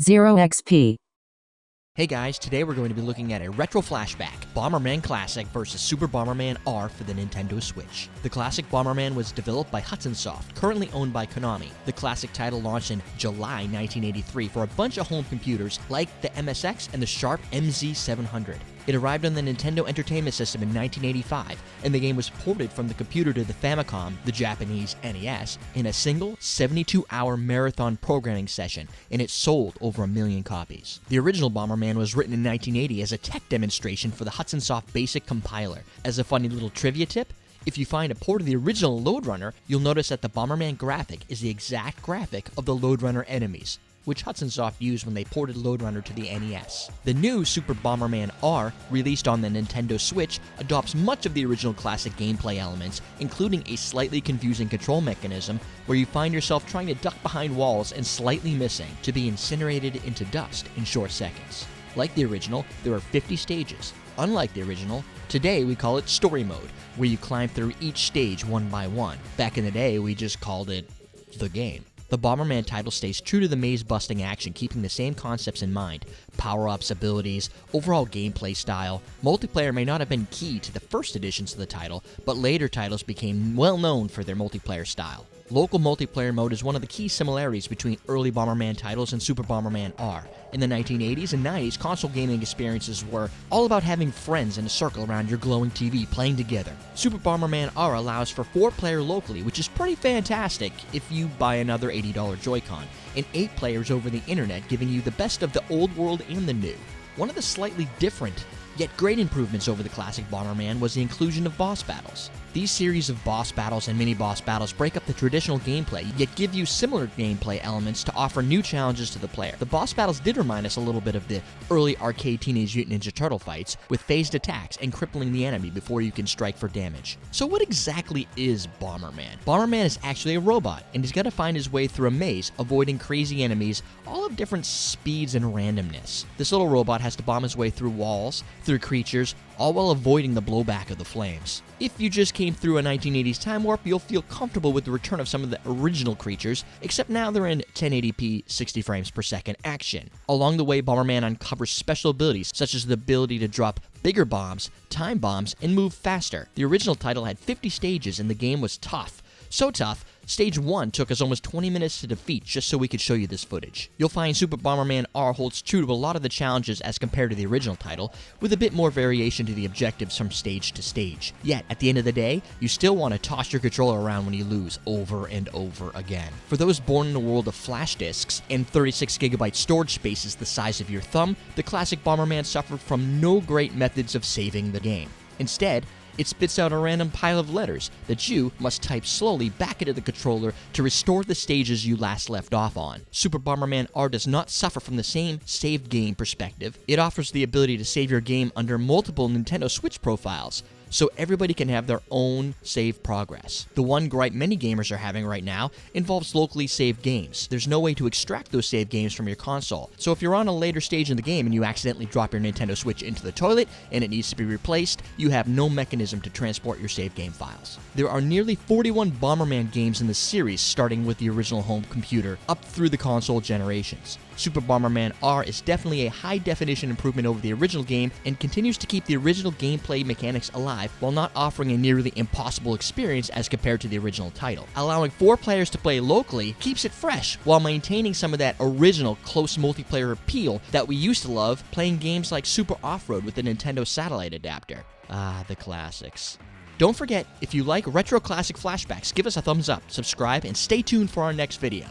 0 XP. Hey guys, today we're going to be looking at a retro flashback, Bomberman Classic vs. Super Bomberman R for the Nintendo Switch. The classic Bomberman was developed by Hudson Soft, currently owned by Konami. The classic title launched in July 1983 for a bunch of home computers like the MSX and the Sharp MZ700. It arrived on the Nintendo Entertainment System in 1985, and the game was ported from the computer to the Famicom, the Japanese NES, in a single 72-hour marathon programming session, and it sold over 1 million copies. The original Bomberman was written in 1980 as a tech demonstration for the Hudson Soft Basic compiler. As a funny little trivia tip, if you find a port of the original Lode Runner, you'll notice that the Bomberman graphic is the exact graphic of the Lode Runner enemies, which Hudson Soft used when they ported Lode Runner to the NES. The new Super Bomberman R, released on the Nintendo Switch, adopts much of the original classic gameplay elements, including a slightly confusing control mechanism where you find yourself trying to duck behind walls and slightly missing to be incinerated into dust in short seconds. Like the original, there are 50 stages. Unlike the original, today we call it Story Mode, where you climb through each stage one by one. Back in the day, we just called it the game. The Bomberman title stays true to the maze-busting action, keeping the same concepts in mind: power-ups, abilities, overall gameplay style. Multiplayer may not have been key to the first editions of the title, but later titles became well known for their multiplayer style. Local multiplayer mode is one of the key similarities between early Bomberman titles and Super Bomberman R. In the 1980s and 90s, console gaming experiences were all about having friends in a circle around your glowing TV playing together. Super Bomberman R allows for 4-player locally, which is pretty fantastic if you buy another $80 Joy-Con, and 8 players over the internet, giving you the best of the old world and the new. One of the slightly different, yet great improvements over the classic Bomberman was the inclusion of boss battles. These series of boss battles and mini-boss battles break up the traditional gameplay, yet give you similar gameplay elements to offer new challenges to the player. The boss battles did remind us a little bit of the early arcade Teenage Mutant Ninja Turtle fights, with phased attacks and crippling the enemy before you can strike for damage. So what exactly is Bomberman? Bomberman is actually a robot, and he's got to find his way through a maze, avoiding crazy enemies, all of different speeds and randomness. This little robot has to bomb his way through walls, through creatures, all while avoiding the blowback of the flames. If you just came through a 1980s time warp, you'll feel comfortable with the return of some of the original creatures, except now they're in 1080p 60 frames per second action. Along the way, Bomberman uncovers special abilities, such as the ability to drop bigger bombs, time bombs, and move faster. The original title had 50 stages, and the game was tough. So tough, Stage 1 took us almost 20 minutes to defeat just so we could show you this footage. You'll find Super Bomberman R holds true to a lot of the challenges as compared to the original title, with a bit more variation to the objectives from stage to stage. Yet, at the end of the day, you still want to toss your controller around when you lose over and over again. For those born in a world of flash disks and 36GB storage spaces the size of your thumb, the classic Bomberman suffered from no great methods of saving the game. Instead, it spits out a random pile of letters that you must type slowly back into the controller to restore the stages you last left off on. Super Bomberman R does not suffer from the same saved game perspective. It offers the ability to save your game under multiple Nintendo Switch profiles, so everybody can have their own save progress. The one gripe many gamers are having right now involves locally saved games. There's no way to extract those saved games from your console, so if you're on a later stage in the game and you accidentally drop your Nintendo Switch into the toilet and it needs to be replaced, you have no mechanism to transport your save game files. There are nearly 41 Bomberman games in the series, starting with the original home computer up through the console generations. Super Bomberman R is definitely a high-definition improvement over the original game and continues to keep the original gameplay mechanics alive while not offering a nearly impossible experience as compared to the original title. Allowing 4 players to play locally keeps it fresh while maintaining some of that original close multiplayer appeal that we used to love playing games like Super Off-Road with the Nintendo Satellite Adapter. Ah, the classics. Don't forget, if you like retro classic flashbacks, give us a thumbs up, subscribe, and stay tuned for our next video.